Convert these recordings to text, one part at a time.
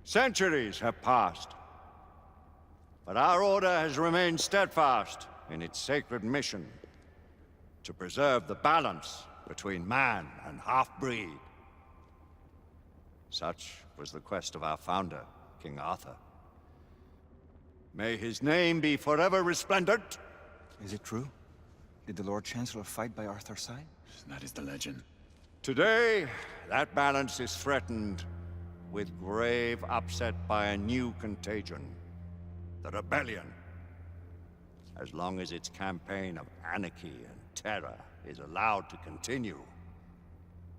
Centuries have passed, but our order has remained steadfast in its sacred mission to preserve the balance between man and half-breed. Such was the quest of our founder, King Arthur. May his name be forever resplendent. Is it true? Did the Lord Chancellor fight by Arthur's side? That is the legend. Today, that balance is threatened with grave upset by a new contagion. The rebellion. As long as its campaign of anarchy and terror is allowed to continue,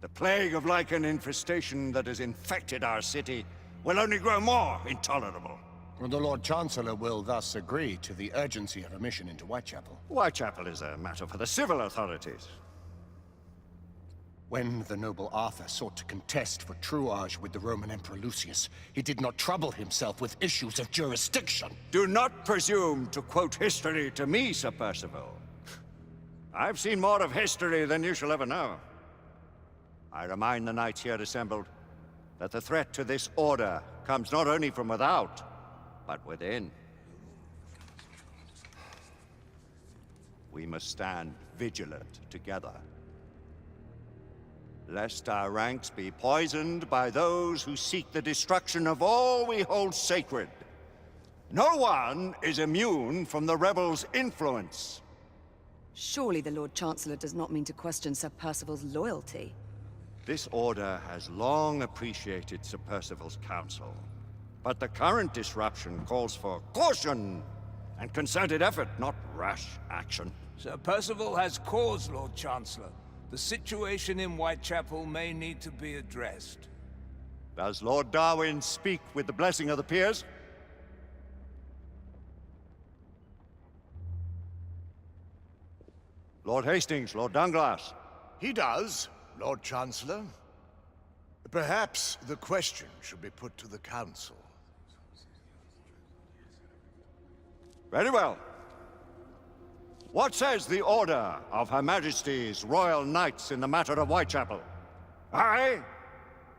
the plague of Lycan infestation that has infected our city will only grow more intolerable. The Lord Chancellor will thus agree to the urgency of a mission into Whitechapel. Whitechapel is a matter for the civil authorities. When the noble Arthur sought to contest for truage with the Roman Emperor Lucius, he did not trouble himself with issues of jurisdiction. Do not presume to quote history to me, Sir Percival. I've seen more of history than you shall ever know. I remind the knights here assembled that the threat to this order comes not only from without, but within. We must stand vigilant together, lest our ranks be poisoned by those who seek the destruction of all we hold sacred. No one is immune from the rebels' influence. Surely the Lord Chancellor does not mean to question Sir Percival's loyalty. This order has long appreciated Sir Percival's counsel, but the current disruption calls for caution and concerted effort, not rash action. Sir Percival has cause, Lord Chancellor. The situation in Whitechapel may need to be addressed. Does Lord Darwin speak with the blessing of the peers? Lord Hastings, Lord Dunglass. He does, Lord Chancellor. Perhaps the question should be put to the Council. Very well. What says the Order of Her Majesty's Royal Knights in the matter of Whitechapel? Aye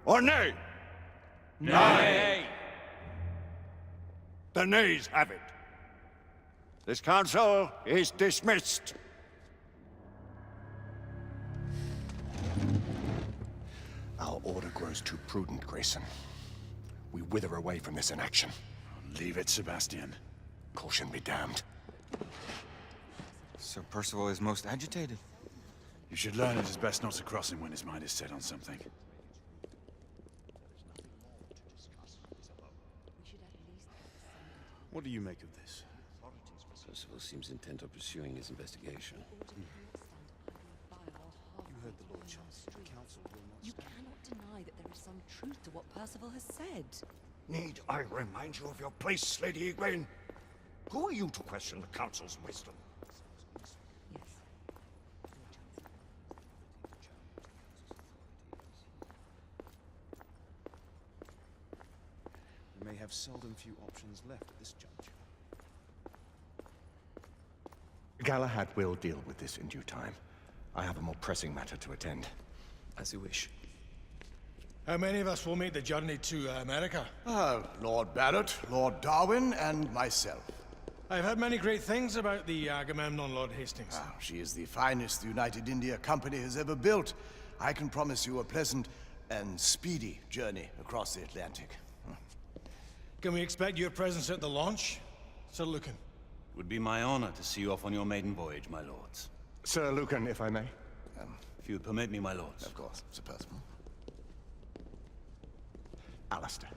or nay? Nay! The nays have it. This council is dismissed. Our order grows too prudent, Grayson. We wither away from this inaction. Leave it, Sebastian. Caution be damned. Sir Percival is most agitated. You should learn it is best not to cross him when his mind is set on something. What do you make of this? Percival seems intent on pursuing his investigation. You heard the Lord Chancellor. The Council will not You cannot deny that there is some truth to what Percival has said. Need I remind you of your place, Lady Egwene? Who are you to question the Council's wisdom? Yes. We may have seldom few options left at this juncture. Galahad will deal with this in due time. I have a more pressing matter to attend. As you wish. How many of us will make the journey to America? Lord Barrett, Lord Darwin, and myself. I've heard many great things about the Agamemnon, Lord Hastings. She is the finest the United India Company has ever built. I can promise you a pleasant and speedy journey across the Atlantic. Can we expect your presence at the launch, Sir Lucan? It would be my honor to see you off on your maiden voyage, my lords. Sir Lucan, if I may. If you would permit me, my lords. Of course, Sir Percival. Alistair,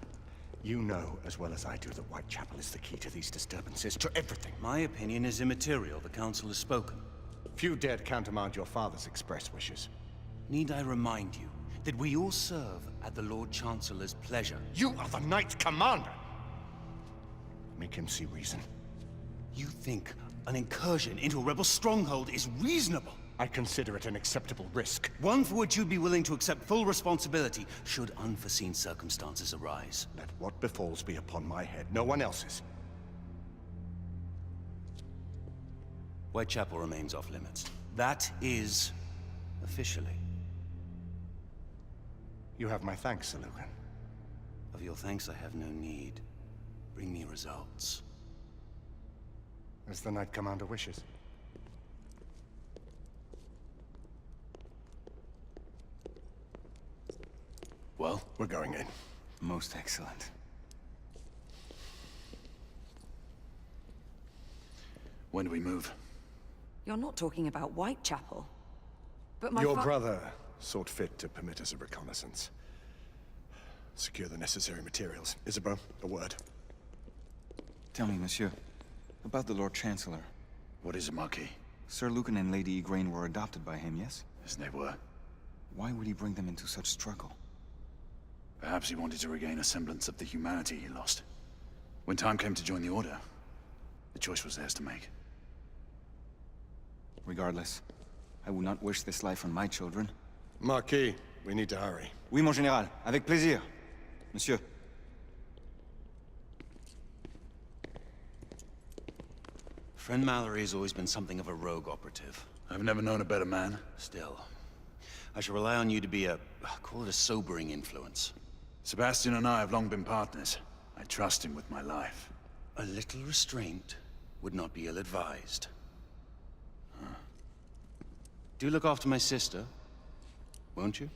you know as well as I do that Whitechapel is the key to these disturbances, to everything. My opinion is immaterial. The Council has spoken. Few dared countermand your father's express wishes. Need I remind you that we all serve at the Lord Chancellor's pleasure? You are the Knight Commander! Make him see reason. You think an incursion into a rebel stronghold is reasonable? I consider it an acceptable risk. One for which you'd be willing to accept full responsibility should unforeseen circumstances arise. Let what befalls be upon my head, no one else's. Whitechapel remains off limits. That is officially. You have my thanks, Sir Lucan. Of your thanks I have no need. Bring me results. As the Knight Commander wishes. Well, We're going in. Most excellent. when do we move? You're not talking about Whitechapel. But my Your brother sought fit to permit us a reconnaissance. Secure the necessary materials. Isabeau, a word. Tell me, monsieur, about the Lord Chancellor. What is it, Marquis? Sir Lucan and Lady Igraine were adopted by him, yes? As they were. Why would he bring them into such struggle? Perhaps he wanted to regain a semblance of the humanity he lost. When time came to join the Order, the choice was theirs to make. Regardless, I would not wish this life on my children. Marquis, we need to hurry. Oui, mon général. Avec plaisir. Monsieur. Friend Mallory has always been something of a rogue operative. I've never known a better man. Still, I shall rely on you to be call it a sobering influence. Sebastian and I have long been partners. I trust him with my life. A little restraint would not be ill-advised. Do look after my sister, won't you?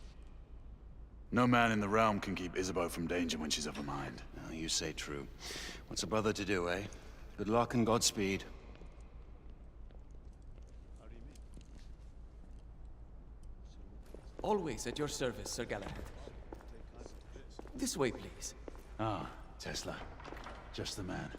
No man in the realm can keep Isabeau from danger when she's of a mind. Oh, you say true. What's a brother to do, eh? Good luck and Godspeed. Always at your service, Sir Galahad. This way, please. Ah, Tesla. Just the man.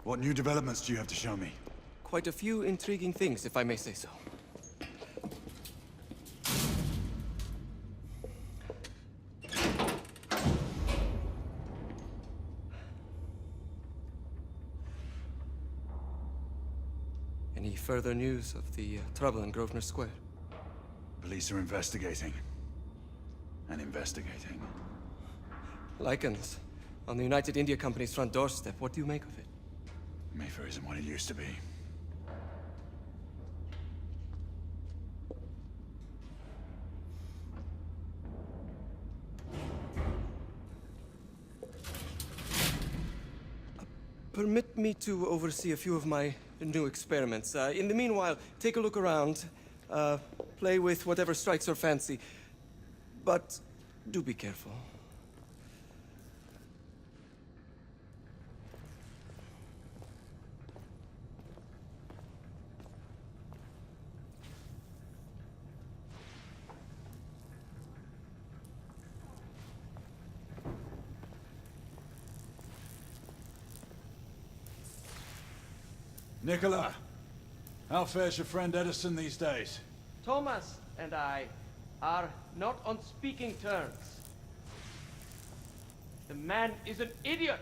What new developments do you have to show me? Quite a few intriguing things, if I may say so. Any further news of the trouble in Grosvenor Square? Police are investigating. And investigating. Lycans, on the United India Company's front doorstep. What do you make of it? Mayfair isn't what it used to be. Permit me to oversee a few of my new experiments. In the meanwhile, take a look around. Play with whatever strikes your fancy. But do be careful. Nicola, how fares your friend Edison these days? Thomas and I are not on speaking terms. The man is an idiot!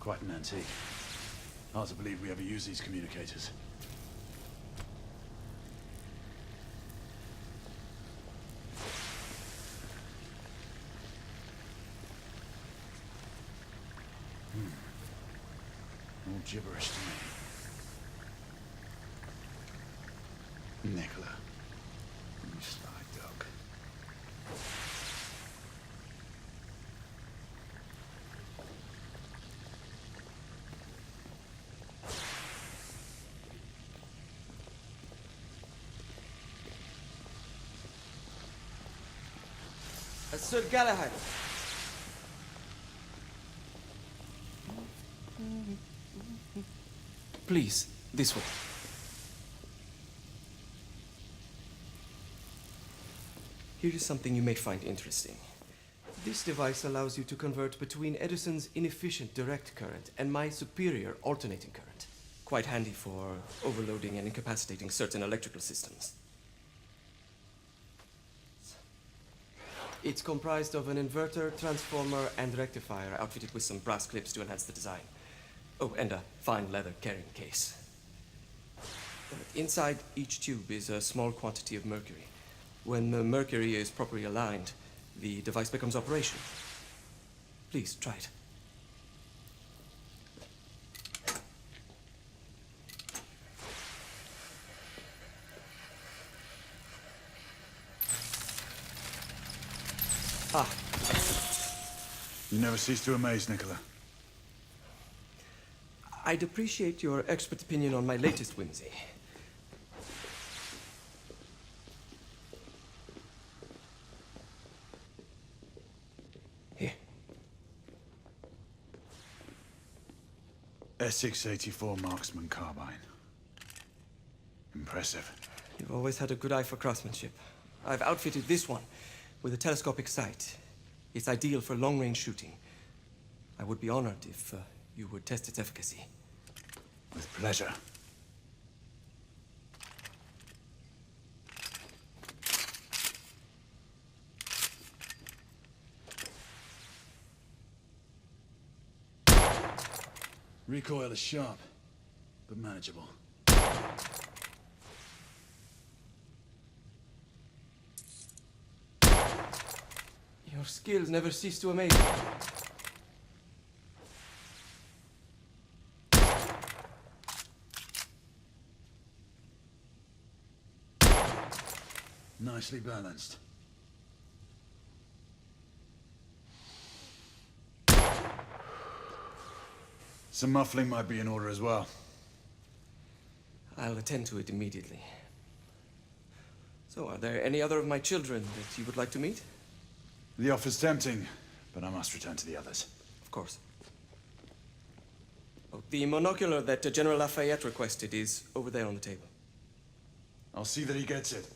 Quite an antique. Hard to believe we ever use these communicators. All gibberish to me. Nicola, you sly dog. Sir Galahad. Please, this way. Here is something you may find interesting. This device allows you to convert between Edison's inefficient direct current and my superior alternating current. Quite handy for overloading and incapacitating certain electrical systems. It's comprised of an inverter, transformer, and rectifier outfitted with some brass clips to enhance the design. Oh, and a fine leather carrying case. Inside each tube is a small quantity of mercury. When the mercury is properly aligned, the device becomes operational. Please, try it. Ah. You never cease to amaze, Nicola. I'd appreciate your expert opinion on my latest whimsy. Here. S684 Marksman Carbine. Impressive. You've always had a good eye for craftsmanship. I've outfitted this one with a telescopic sight. It's ideal for long-range shooting. I would be honored if you would test its efficacy. With pleasure. Recoil is sharp, but manageable. Your skills never cease to amaze me. Nicely balanced. Some muffling might be in order as well. I'll attend to it immediately. So, are there any other of my children that you would like to meet? The offer's tempting, but I must return to the others. Of course. Oh, the monocular that General Lafayette requested is over there on the table. I'll see that he gets it.